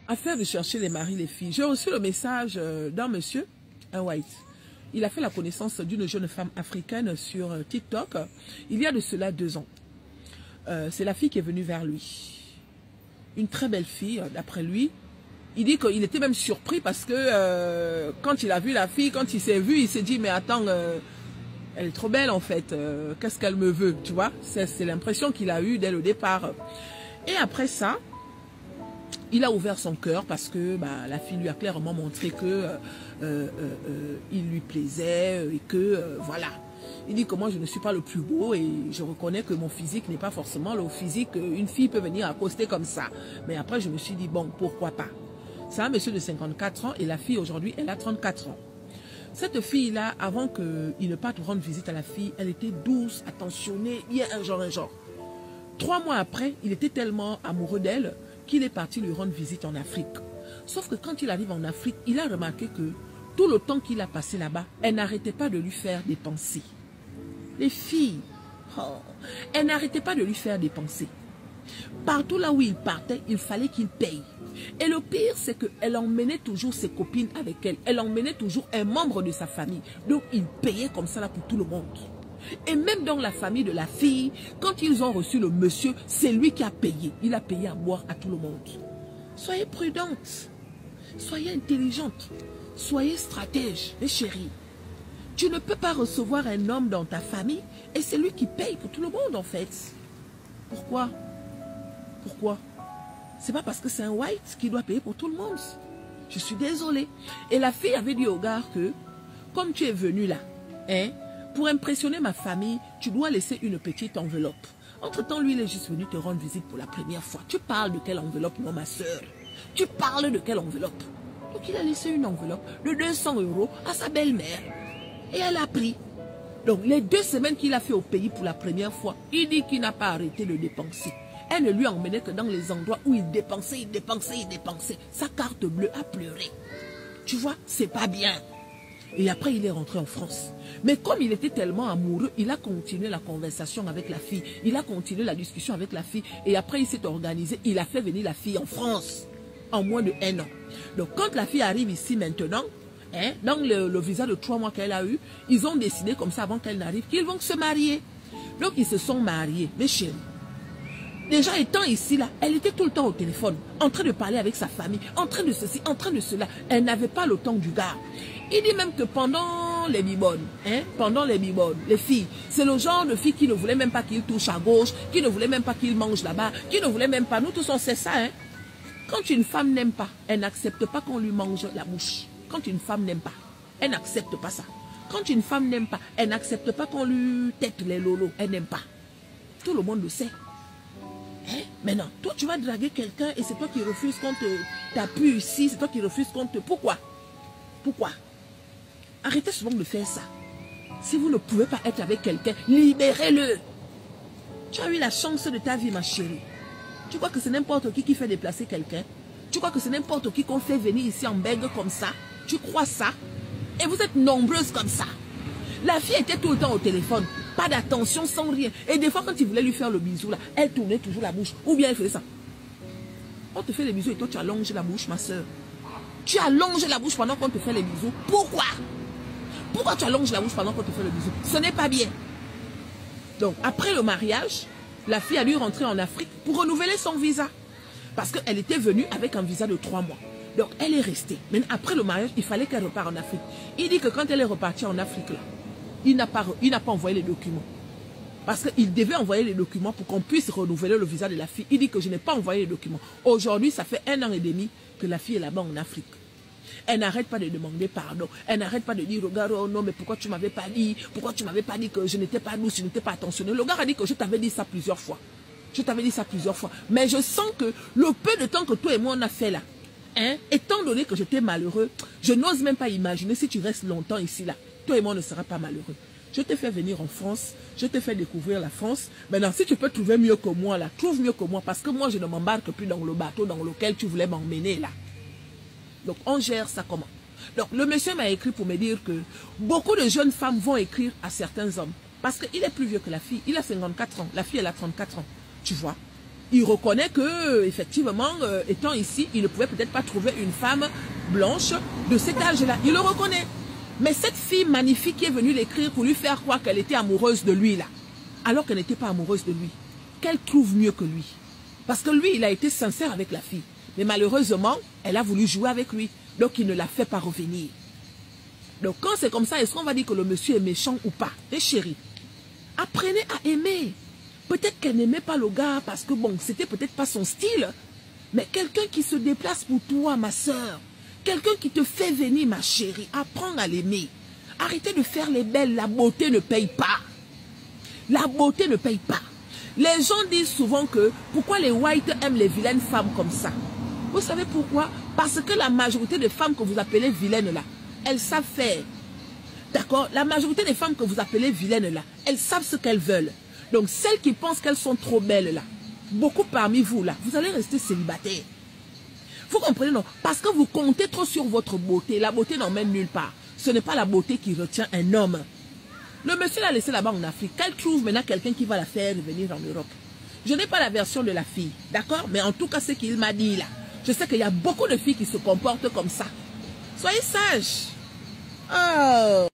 Affaire de chercher les maris, les filles. J'ai reçu le message d'un monsieur, un white. Il a fait la connaissance d'une jeune femme africaine sur TikTok. Il y a de cela 2 ans. C'est la fille qui est venue vers lui. Une très belle fille, d'après lui. Il dit qu'il était même surpris parce que quand il a vu la fille, quand il s'est vu, il s'est dit, mais attends, elle est trop belle en fait. Qu'est-ce qu'elle me veut, tu vois? C'est l'impression qu'il a eue dès le départ. Et après ça, il a ouvert son cœur parce que la fille lui a clairement montré que il lui plaisait et que voilà. Il dit que moi je ne suis pas le plus beau et je reconnais que mon physique n'est pas forcément le physique qu'une fille peut venir accoster comme ça. Mais après je me suis dit bon, pourquoi pas. C'est un monsieur de 54 ans et la fille aujourd'hui elle a 34 ans. Cette fille-là, avant qu'il ne parte rendre visite à la fille, elle était douce, attentionnée, bien un genre. 3 mois après, il était tellement amoureux d'elle qu'il est parti lui rendre visite en Afrique. Sauf que quand il arrive en Afrique, il a remarqué que tout le temps qu'il a passé là-bas, elle n'arrêtait pas de lui faire dépenser. Les filles, elle n'arrêtait pas de lui faire dépenser. Partout là où il partait, il fallait qu'il paye. Et le pire, c'est qu'elle emmenait toujours ses copines avec elle. Elle emmenait toujours un membre de sa famille. Donc, il payait comme ça là pour tout le monde. Et même dans la famille de la fille, quand ils ont reçu le monsieur, c'est lui qui a payé. Il a payé à boire à tout le monde. Soyez prudente. Soyez intelligente. Soyez stratège, mes chéris. Tu ne peux pas recevoir un homme dans ta famille et c'est lui qui paye pour tout le monde en fait. Pourquoi? Pourquoi? C'est pas parce que c'est un white qui doit payer pour tout le monde. Je suis désolée. Et la fille avait dit au gars que, comme tu es venu là, pour impressionner ma famille, tu dois laisser une petite enveloppe. Entre-temps, lui, il est juste venu te rendre visite pour la première fois. Tu parles de quelle enveloppe, non, ma soeur? Tu parles de quelle enveloppe? Donc, il a laissé une enveloppe de 200 € à sa belle-mère. Et elle a pris. Donc, les 2 semaines qu'il a fait au pays pour la première fois, il dit qu'il n'a pas arrêté de dépenser. Elle ne lui emmenait que dans les endroits où il dépensait. Sa carte bleue a pleuré. Tu vois, c'est pas bien. Et après, il est rentré en France. Mais comme il était tellement amoureux, il a continué la conversation avec la fille. Il a continué la discussion avec la fille. Et après, il s'est organisé. Il a fait venir la fille en France en moins de 1 an. Donc, quand la fille arrive ici maintenant, dans le visa de 3 mois qu'elle a eu, ils ont décidé comme ça avant qu'elle n'arrive qu'ils vont se marier. Donc, ils se sont mariés. Mes chéris. Déjà étant ici, là, elle était tout le temps au téléphone, en train de parler avec sa famille, en train de ceci, en train de cela. Elle n'avait pas le temps du gars. Il dit même que pendant les bibonnes, les filles, c'est le genre de filles qui ne voulait même pas qu'il touche à gauche, qui ne voulait même pas qu'il mange là-bas, qui ne voulait même pas. Nous tous on sait ça. Quand une femme n'aime pas, elle n'accepte pas qu'on lui mange la bouche. Quand une femme n'aime pas, elle n'accepte pas ça. Quand une femme n'aime pas, elle n'accepte pas qu'on lui tête les lolos. Elle n'aime pas. Tout le monde le sait. Maintenant, toi tu vas draguer quelqu'un et c'est toi qui refuses qu'on t'appuie ici, c'est toi qui refuses qu'on te... Pourquoi? Pourquoi? Arrêtez souvent de faire ça. Si vous ne pouvez pas être avec quelqu'un, libérez-le. Tu as eu la chance de ta vie, ma chérie. Tu crois que c'est n'importe qui fait déplacer quelqu'un? Tu crois que c'est n'importe qui qu'on fait venir ici en bègue comme ça? Tu crois ça? Et vous êtes nombreuses comme ça. La fille était tout le temps au téléphone. Pas d'attention, sans rien. Et des fois, quand il voulait lui faire le bisou, là, elle tournait toujours la bouche. Ou bien elle faisait ça. On te fait les bisous et toi, tu allonges la bouche, ma soeur. Tu allonges la bouche pendant qu'on te fait les bisous. Pourquoi? Pourquoi tu allonges la bouche pendant qu'on te fait le bisou? Ce n'est pas bien. Donc, après le mariage, la fille a dû rentrer en Afrique pour renouveler son visa. Parce qu'elle était venue avec un visa de 3 mois. Donc, elle est restée. Mais après le mariage, il fallait qu'elle reparte en Afrique. Il dit que quand elle est repartie en Afrique, là, il n'a pas envoyé les documents. Parce qu'il devait envoyer les documents pour qu'on puisse renouveler le visa de la fille. Il dit que je n'ai pas envoyé les documents. Aujourd'hui, ça fait 1 an et demi que la fille est là-bas en Afrique. Elle n'arrête pas de demander pardon. Elle n'arrête pas de dire, regarde, oh non, mais pourquoi tu ne m'avais pas dit? Pourquoi tu ne m'avais pas dit que je n'étais pas douce, je n'étais pas attentionnée? Le gars a dit que je t'avais dit ça plusieurs fois. Je t'avais dit ça plusieurs fois. Mais je sens que le peu de temps que toi et moi on a fait là, étant donné que j'étais malheureux, je n'ose même pas imaginer si tu restes longtemps ici là. Toi et moi, on ne sera pas malheureux. Je t'ai fait venir en France, je t'ai fait découvrir la France. Maintenant, si tu peux trouver mieux que moi, là, trouve mieux que moi, parce que moi, je ne m'embarque plus dans le bateau dans lequel tu voulais m'emmener, là. Donc, on gère ça comment? Donc, le monsieur m'a écrit pour me dire que beaucoup de jeunes femmes vont écrire à certains hommes. Parce qu'il est plus vieux que la fille. Il a 54 ans. La fille, elle a 34 ans. Tu vois? Il reconnaît que, effectivement, étant ici, il ne pouvait peut-être pas trouver une femme blanche de cet âge-là. Il le reconnaît. Mais cette fille magnifique qui est venue l'écrire pour lui faire croire qu'elle était amoureuse de lui, là, alors qu'elle n'était pas amoureuse de lui, qu'elle trouve mieux que lui. Parce que lui, il a été sincère avec la fille. Mais malheureusement, elle a voulu jouer avec lui. Donc, il ne la fait pas revenir. Donc, quand c'est comme ça, est-ce qu'on va dire que le monsieur est méchant ou pas? Les chéris, apprenez à aimer. Peut-être qu'elle n'aimait pas le gars parce que, bon, c'était peut-être pas son style. Mais quelqu'un qui se déplace pour toi, ma soeur. Quelqu'un qui te fait venir, ma chérie. Apprends à l'aimer. Arrêtez de faire les belles. La beauté ne paye pas. La beauté ne paye pas. Les gens disent souvent que pourquoi les whites aiment les vilaines femmes comme ça. Vous savez pourquoi? Parce que la majorité des femmes que vous appelez vilaines là, elles savent faire. D'accord? La majorité des femmes que vous appelez vilaines là, elles savent ce qu'elles veulent. Donc celles qui pensent qu'elles sont trop belles là, beaucoup parmi vous là, vous allez rester célibataire. Vous comprenez non? Parce que vous comptez trop sur votre beauté. La beauté n'emmène nulle part. Ce n'est pas la beauté qui retient un homme. Le monsieur l'a laissé là-bas en Afrique. Qu'elle trouve maintenant quelqu'un qui va la faire revenir en Europe. Je n'ai pas la version de la fille. D'accord? Mais en tout cas, ce qu'il m'a dit là. Je sais qu'il y a beaucoup de filles qui se comportent comme ça. Soyez sages. Oh.